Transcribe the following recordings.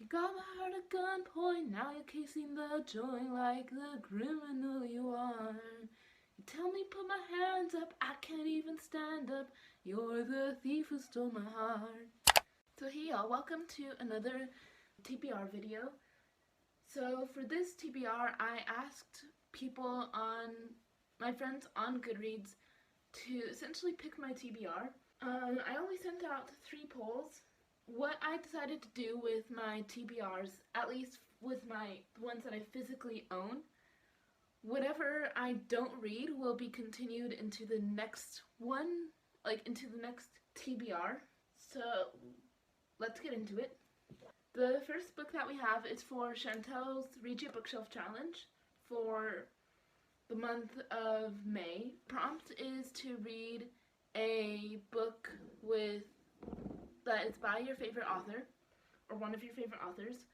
You got my heart at gunpoint, now you're casing the joint like the criminal you are. You tell me put my hands up, I can't even stand up. You're the thief who stole my heart. So hey y'all, welcome to another TBR video. So for this TBR, I asked people my friends on Goodreads to essentially pick my TBR. I only sent out 3 polls. What I decided to do with my TBRs, at least with the ones that I physically own, whatever I don't read will be continued into the next one, into the next TBR. So let's get into it. The first book that we have is for Chantel's Read Your Bookshelf Challenge for the month of May. Prompt is to read a book that is by your favorite author, or one of your favorite authors.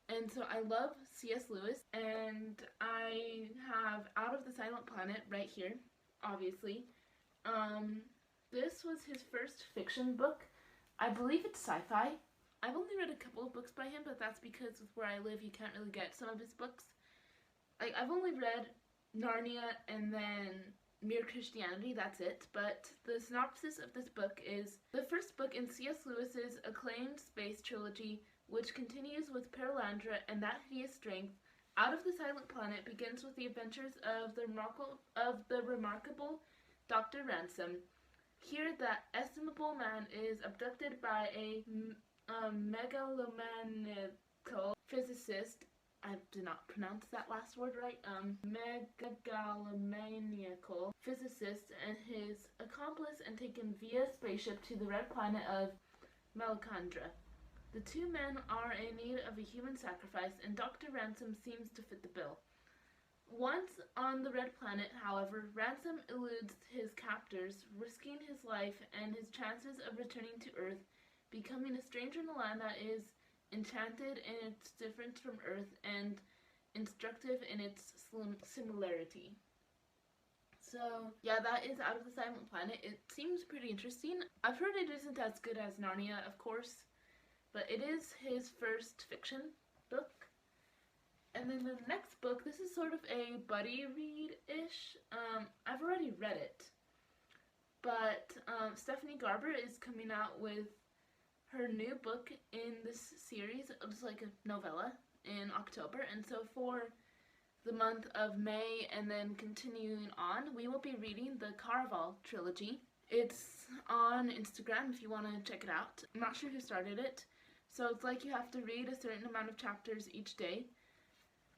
And so I love C.S. Lewis, and I have Out of the Silent Planet right here, obviously. This was his first fiction book. I believe it's sci-fi. I've only read a couple of books by him, but that's because with where I live you can't really get some of his books. I've only read Narnia and then Mere Christianity, that's it, but the synopsis of this book is the first book in C.S. Lewis's acclaimed space trilogy, which continues with Perelandra and that hideous strength. Out of the Silent Planet begins with the adventures of the remarkable Dr. Ransom. Here, that estimable man is abducted by a megalomaniacal physicist. I did not pronounce that last word right. Megalomaniacal physicist and his accomplice, and taken via spaceship to the red planet of Melicandra. The 2 men are in need of a human sacrifice, and Dr. Ransom seems to fit the bill. Once on the red planet, however, Ransom eludes his captors, risking his life and his chances of returning to Earth, becoming a stranger in a land that is enchanted in its difference from Earth and instructive in its similarity. So yeah, that is Out of the Silent Planet. It seems pretty interesting. I've heard it isn't as good as Narnia, of course, but it is his first fiction book. And then the next book, this is sort of a buddy read-ish. I've already read it, but Stephanie Garber is coming out with her new book in this series. It's like a novella in October, and so for the month of May and then continuing on, we will be reading the Caraval trilogy. It's on Instagram if you want to check it out. I'm not sure who started it, so it's like you have to read a certain amount of chapters each day.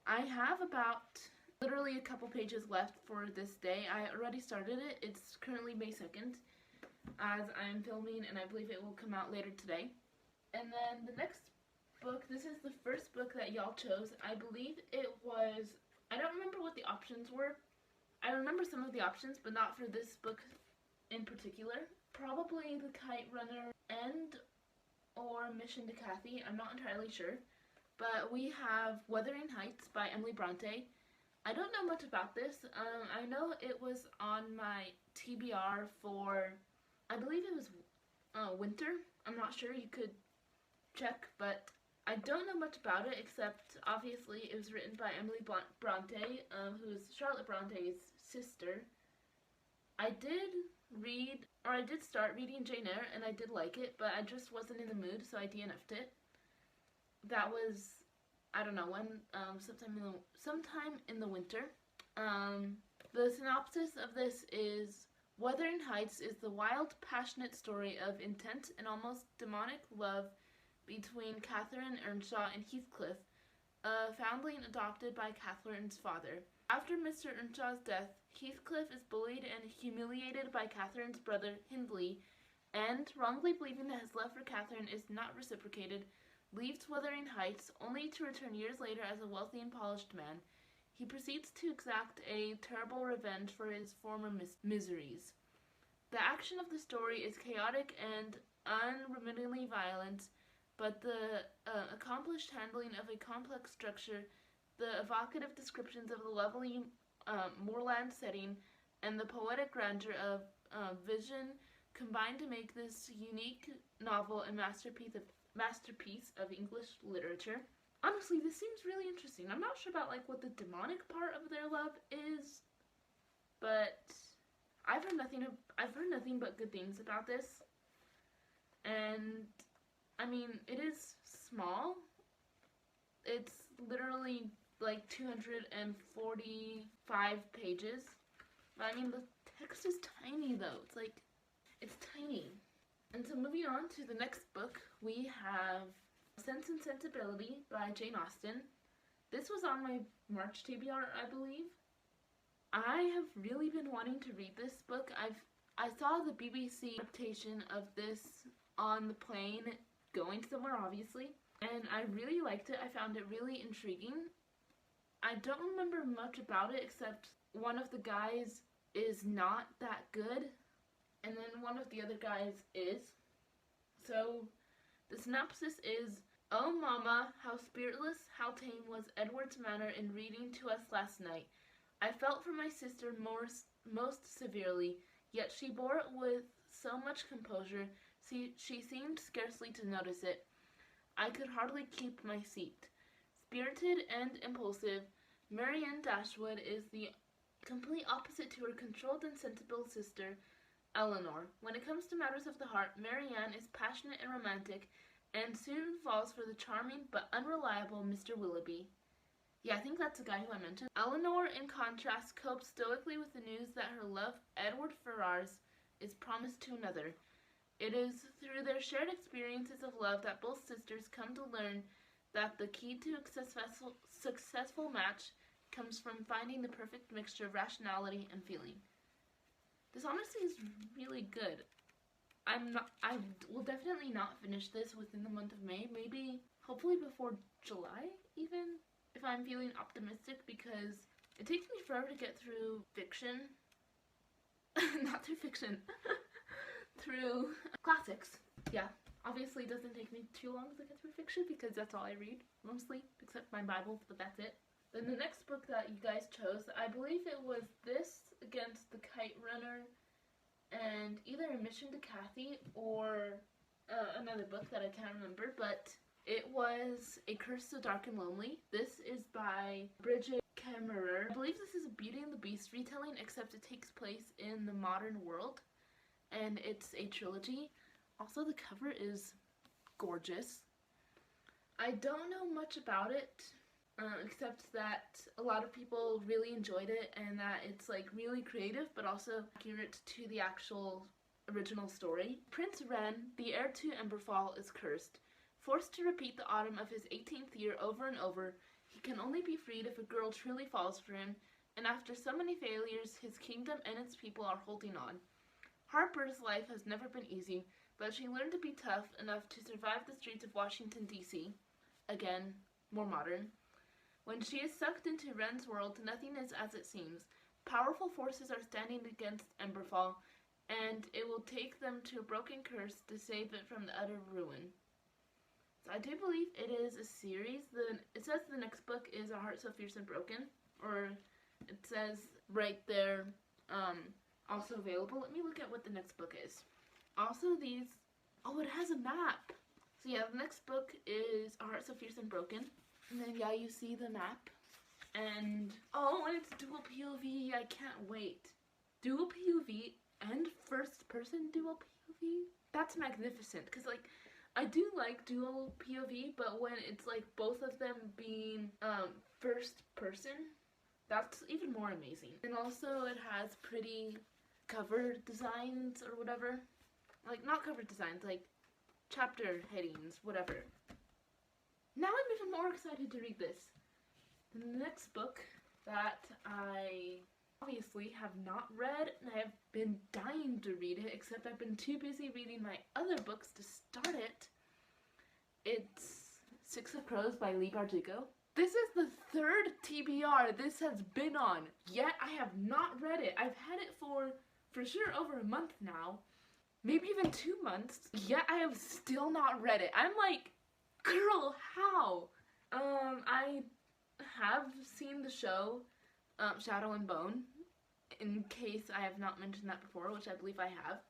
I have about literally a couple pages left for this day. I already started it. It's currently May 2nd. As I'm filming, and I believe it will come out later today. And then the next book, this is the first book that y'all chose. I believe it was, I don't remember what the options were. I remember some of the options, but not for this book in particular. Probably The Kite Runner or Mission to Kathy, I'm not entirely sure. But we have Wuthering Heights by Emily Bronte. I don't know much about this. I know it was on my TBR for, I believe it was winter. I'm not sure, you could check, but I don't know much about it except obviously it was written by Emily Bronte, who is Charlotte Bronte's sister. I did start reading Jane Eyre and I did like it, but I just wasn't in the mood, so I DNF'd it. That was, I don't know when, sometime in the winter. The synopsis of this is, Wuthering Heights is the wild, passionate story of intense and almost demonic love between Catherine Earnshaw and Heathcliff, a foundling adopted by Catherine's father. After Mr. Earnshaw's death, Heathcliff is bullied and humiliated by Catherine's brother, Hindley, and, wrongly believing that his love for Catherine is not reciprocated, leaves Wuthering Heights, only to return years later as a wealthy and polished man. He proceeds to exact a terrible revenge for his former miseries. The action of the story is chaotic and unremittingly violent, but the accomplished handling of a complex structure, the evocative descriptions of the lovely moorland setting, and the poetic grandeur of vision combine to make this unique novel a masterpiece masterpiece of English literature. Honestly, this seems really interesting. I'm not sure about like what the demonic part of their love is, but I've heard nothing but good things about this. And I mean, it is small. It's literally like 245 pages. I mean, the text is tiny though. It's tiny. And so moving on to the next book, we have Sense and Sensibility by Jane Austen. This was on my March TBR, I believe. I have really been wanting to read this book. I saw the BBC adaptation of this on the plane going somewhere, obviously, and I really liked it. I found it really intriguing. I don't remember much about it except one of the guys is not that good, and then one of the other guys is. So the synopsis is, "Oh mama, how spiritless, how tame was Edward's manner in reading to us last night. I felt for my sister most severely, yet she bore it with so much composure, she seemed scarcely to notice it. I could hardly keep my seat. Spirited and impulsive, Marianne Dashwood is the complete opposite to her controlled and sensible sister, Eleanor. When it comes to matters of the heart, Marianne is passionate and romantic, and soon falls for the charming but unreliable Mr. Willoughby." Yeah, I think that's the guy who I mentioned. Eleanor, in contrast, copes stoically with the news that her love, Edward Ferrars, is promised to another. It is through their shared experiences of love that both sisters come to learn that the key to a successful match comes from finding the perfect mixture of rationality and feeling. This honestly is really good. I will definitely not finish this within the month of May. Maybe, hopefully before July, even, if I'm feeling optimistic, because it takes me forever to get through fiction. Not through fiction. Through classics. Yeah, obviously it doesn't take me too long to get through fiction because that's all I read, mostly, except my Bible, but that's it. Then the next book that you guys chose, I believe it was this, Against the Kite Runner, and either A Mission to Kathy or another book that I can't remember, but it was A Curse so Dark and Lonely. This is by Bridget Kemmerer. I believe this is a Beauty and the Beast retelling, except it takes place in the modern world, and it's a trilogy. Also, the cover is gorgeous. I don't know much about it, except that a lot of people really enjoyed it and that it's like really creative but also accurate to the actual original story. Prince Ren, the heir to Emberfall, is cursed. Forced to repeat the autumn of his 18th year over and over, he can only be freed if a girl truly falls for him, and after so many failures, his kingdom and its people are holding on. Harper's life has never been easy, but she learned to be tough enough to survive the streets of Washington, D.C. Again, more modern. When she is sucked into Ren's world, nothing is as it seems. Powerful forces are standing against Emberfall, and it will take them to a broken curse to save it from the utter ruin. So I do believe it is a series. It says the next book is A Heart So Fierce and Broken, or it says right there, also available. Let me look at what the next book is. Also it has a map. So yeah, the next book is A Heart So Fierce and Broken. And then yeah, you see the map. And and it's dual POV. I can't wait. Dual POV and first person dual POV? That's magnificent. Because like, I do like dual POV, but when it's like both of them being first person, that's even more amazing. And also it has pretty cover designs or whatever. Like, not cover designs, like chapter headings, whatever. Now I'm even more excited to read this. The next book that I obviously have not read, and I have been dying to read it, except I've been too busy reading my other books to start it. It's Six of Crows by Leigh Bardugo. This is the third TBR this has been on, yet I have not read it. I've had it for sure over a month now, maybe even 2 months, yet I have still not read it. I'm like, girl, how? I have seen the show, Shadow and Bone, in case I have not mentioned that before, which I believe I have.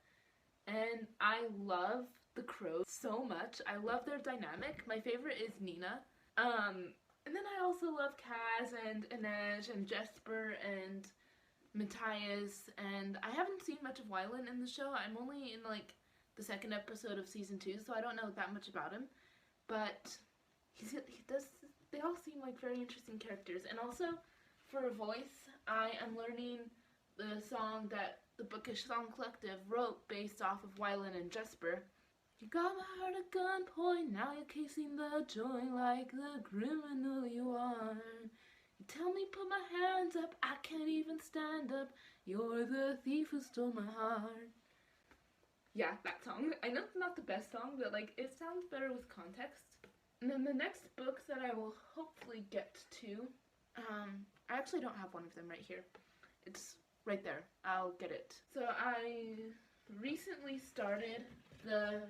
And I love the crows so much. I love their dynamic. My favorite is Nina. And then I also love Kaz and Inej and Jesper and Matthias, and I haven't seen much of Wylan in the show. I'm only in like the second episode of season 2, so I don't know that much about him, but they all seem like very interesting characters. And also, for a voice, I am learning the song that the Bookish Song Collective wrote based off of Wylan and Jesper. You got my heart at gunpoint, now you're casing the joint like the criminal you are. You tell me put my hands up, I can't even stand up. You're the thief who stole my heart. Yeah, that song. I know it's not the best song, but like it sounds better with context. And then the next books that I will hopefully get to, I actually don't have one of them right here. It's right there. I'll get it. So I recently started the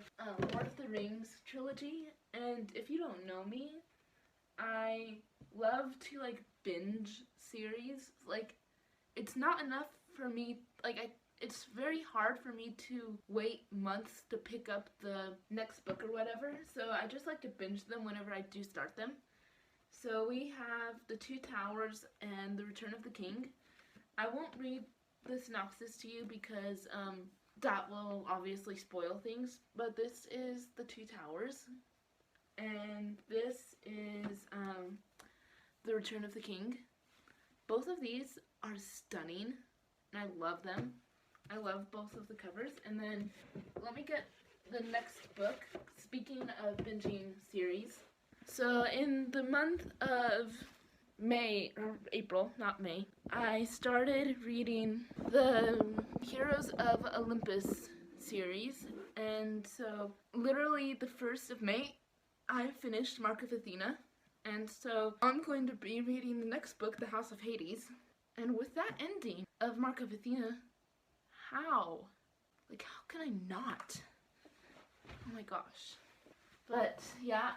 Lord of the Rings trilogy, and if you don't know me, I love to like binge series. Like, it's not enough for me, like it's very hard for me to wait months to pick up the next book or whatever, so I just like to binge them whenever I do start them. So we have The Two Towers and The Return of the King. I won't read the synopsis to you because that will obviously spoil things, but this is The Two Towers, and this is The Return of the King. Both of these are stunning, and I love them. I love both of the covers. And then let me get the next book. Speaking of binging series, so in the month of May, or April, not May, I started reading the Heroes of Olympus series, and so literally the 1st of May I finished Mark of Athena, and so I'm going to be reading the next book, The House of Hades. And with that ending of Mark of Athena, how can I not? Oh my gosh. But yeah,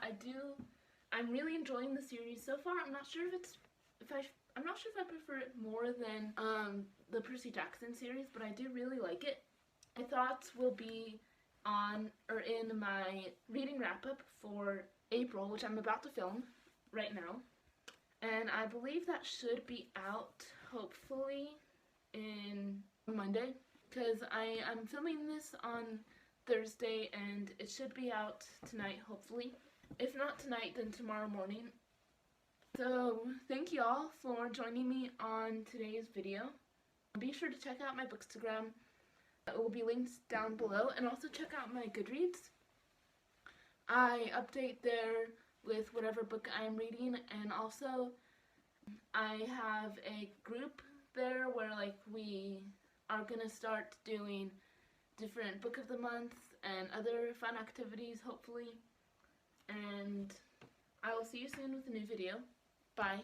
I'm really enjoying the series so far. I'm not sure if I prefer it more than the Percy Jackson series, but I do really like it. My thoughts will be on or in my reading wrap up for April, which I'm about to film right now. And I believe that should be out hopefully in Monday, because I'm filming this on Thursday and it should be out tonight hopefully. If not tonight, then tomorrow morning. So thank you all for joining me on today's video. Be sure to check out my Bookstagram. It will be linked down below, and also check out my Goodreads. I update there with whatever book I am reading, and also I have a group there where like we are gonna start doing different book of the month and other fun activities hopefully. And I will see you soon with a new video. Bye.